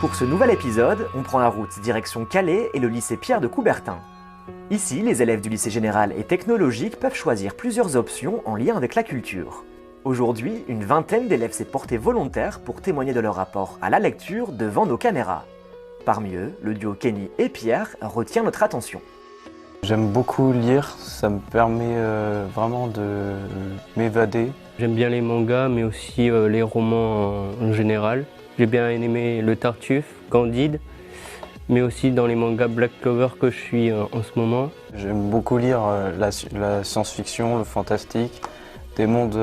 Pour ce nouvel épisode, on prend la route direction Calais et le lycée Pierre de Coubertin. Ici, les élèves du lycée général et technologique peuvent choisir plusieurs options en lien avec la culture. Aujourd'hui, une vingtaine d'élèves s'est portée volontaire pour témoigner de leur rapport à la lecture devant nos caméras. Parmi eux, le duo Kenny et Pierre retient notre attention. J'aime beaucoup lire, ça me permet vraiment de m'évader. J'aime bien les mangas, mais aussi les romans en général. J'ai bien aimé Le Tartuffe, Candide, mais aussi dans les mangas Black Clover que je suis en ce moment. J'aime beaucoup lire la science-fiction, le fantastique, des mondes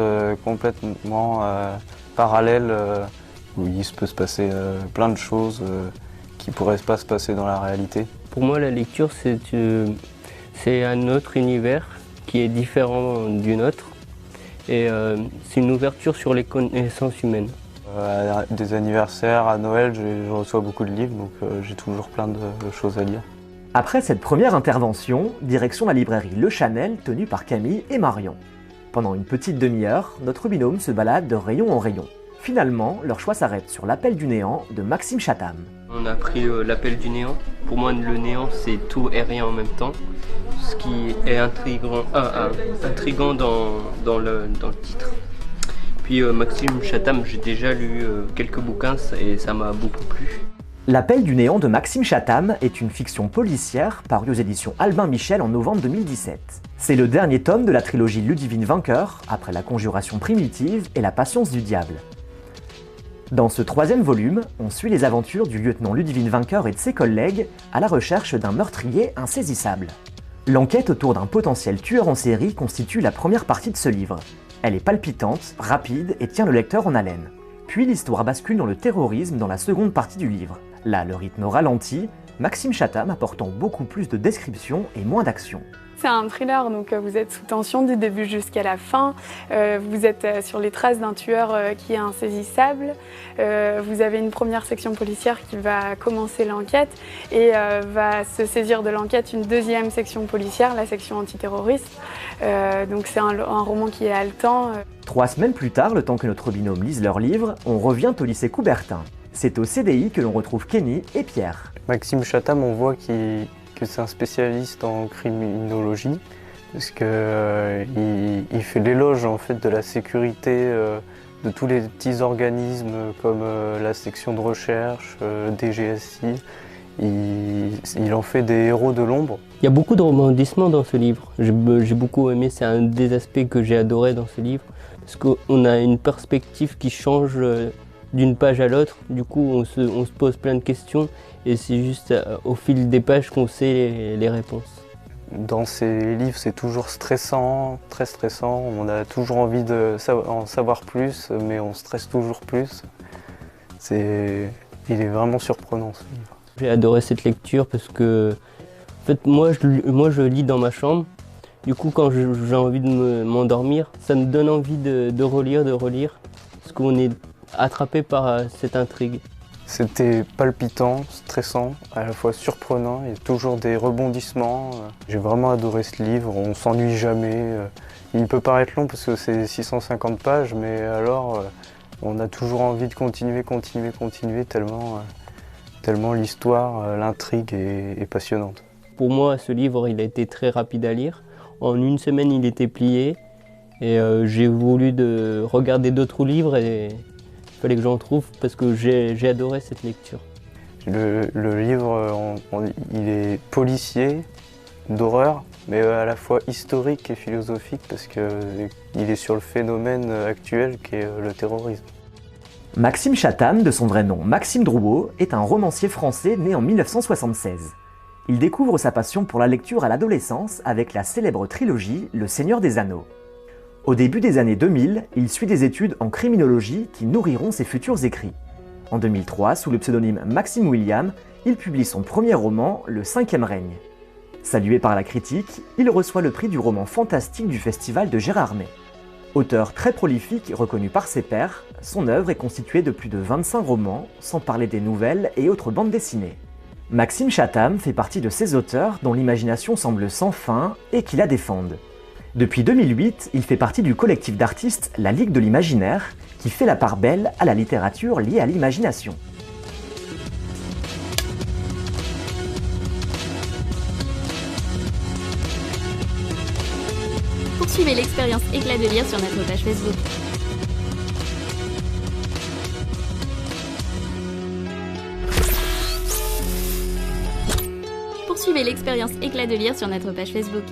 complètement parallèles où il peut se passer plein de choses qui ne pourraient pas se passer dans la réalité. Pour moi, la lecture, c'est un autre univers qui est différent du nôtre et c'est une ouverture sur les connaissances humaines. À des anniversaires, à Noël, je reçois beaucoup de livres, donc j'ai toujours plein de choses à lire. Après cette première intervention, direction la librairie Le Chanel tenue par Camille et Marion. Pendant une petite demi-heure, notre binôme se balade de rayon en rayon. Finalement, leur choix s'arrête sur L'Appel du néant de Maxime Chatham. On a pris L'Appel du néant. Pour moi, le néant, c'est tout et rien en même temps. Ce qui est intriguant dans le titre. Puis Maxime Chatham, j'ai déjà lu quelques bouquins et ça m'a beaucoup plu. L'Appel du néant de Maxime Chatham est une fiction policière parue aux éditions Albin Michel en novembre 2017. C'est le dernier tome de la trilogie Ludivine Vainqueur, après La Conjuration primitive et La Patience du diable. Dans ce troisième volume, on suit les aventures du lieutenant Ludivine Vainqueur et de ses collègues à la recherche d'un meurtrier insaisissable. L'enquête autour d'un potentiel tueur en série constitue la première partie de ce livre. Elle est palpitante, rapide et tient le lecteur en haleine. Puis l'histoire bascule dans le terrorisme dans la seconde partie du livre. Là, le rythme ralentit, Maxime Chatham apportant beaucoup plus de descriptions et moins d'action. C'est un thriller, donc vous êtes sous tension du début jusqu'à la fin. Vous êtes sur les traces d'un tueur qui est insaisissable. Vous avez une première section policière qui va commencer l'enquête et va se saisir de l'enquête une deuxième section policière, la section antiterroriste. Donc c'est un roman qui est haletant. 3 semaines plus tard, le temps que notre binôme lise leur livre, on revient au lycée Coubertin. C'est au CDI que l'on retrouve Kenny et Pierre. Maxime Chatham, on voit que c'est un spécialiste en criminologie, parce qu'il fait l'éloge en fait de la sécurité de tous les petits organismes comme la section de recherche, DGSI. Il en fait des héros de l'ombre. Il y a beaucoup de rebondissements dans ce livre. J'ai beaucoup aimé, c'est un des aspects que j'ai adoré dans ce livre, parce qu'on a une perspective qui change d'une page à l'autre. Du coup, on se pose plein de questions et c'est juste au fil des pages qu'on sait les réponses. Dans ces livres, c'est toujours stressant, très stressant. On a toujours envie en savoir plus, mais on stresse toujours plus. Il est vraiment surprenant, ce livre. J'ai adoré cette lecture parce que en fait, moi, je lis dans ma chambre. Du coup, quand j'ai envie de m'endormir, ça me donne envie de relire, parce qu'on est attrapé par cette intrigue. C'était palpitant, stressant, à la fois surprenant, il y a toujours des rebondissements. J'ai vraiment adoré ce livre, on s'ennuie jamais. Il peut paraître long parce que c'est 650 pages, mais alors on a toujours envie de continuer, tellement l'histoire, l'intrigue est passionnante. Pour moi, ce livre, il a été très rapide à lire. En une semaine, il était plié et j'ai voulu regarder d'autres livres et il fallait que j'en trouve parce que j'ai adoré cette lecture. Le livre, il est policier, d'horreur, mais à la fois historique et philosophique parce qu'il est sur le phénomène actuel qui est le terrorisme. Maxime Chatham, de son vrai nom Maxime Drouot, est un romancier français né en 1976. Il découvre sa passion pour la lecture à l'adolescence avec la célèbre trilogie Le Seigneur des Anneaux. Au début des années 2000, il suit des études en criminologie qui nourriront ses futurs écrits. En 2003, sous le pseudonyme Maxime William, il publie son premier roman, Le Cinquième règne. Salué par la critique, il reçoit le prix du roman fantastique du festival de Gérardmer. Auteur très prolifique reconnu par ses pairs, son œuvre est constituée de plus de 25 romans, sans parler des nouvelles et autres bandes dessinées. Maxime Chatham fait partie de ces auteurs dont l'imagination semble sans fin et qui la défendent. Depuis 2008, il fait partie du collectif d'artistes La Ligue de l'Imaginaire, qui fait la part belle à la littérature liée à l'imagination. Poursuivez l'expérience Éclat de lire sur notre page Facebook. Poursuivez l'expérience Éclat de lire sur notre page Facebook.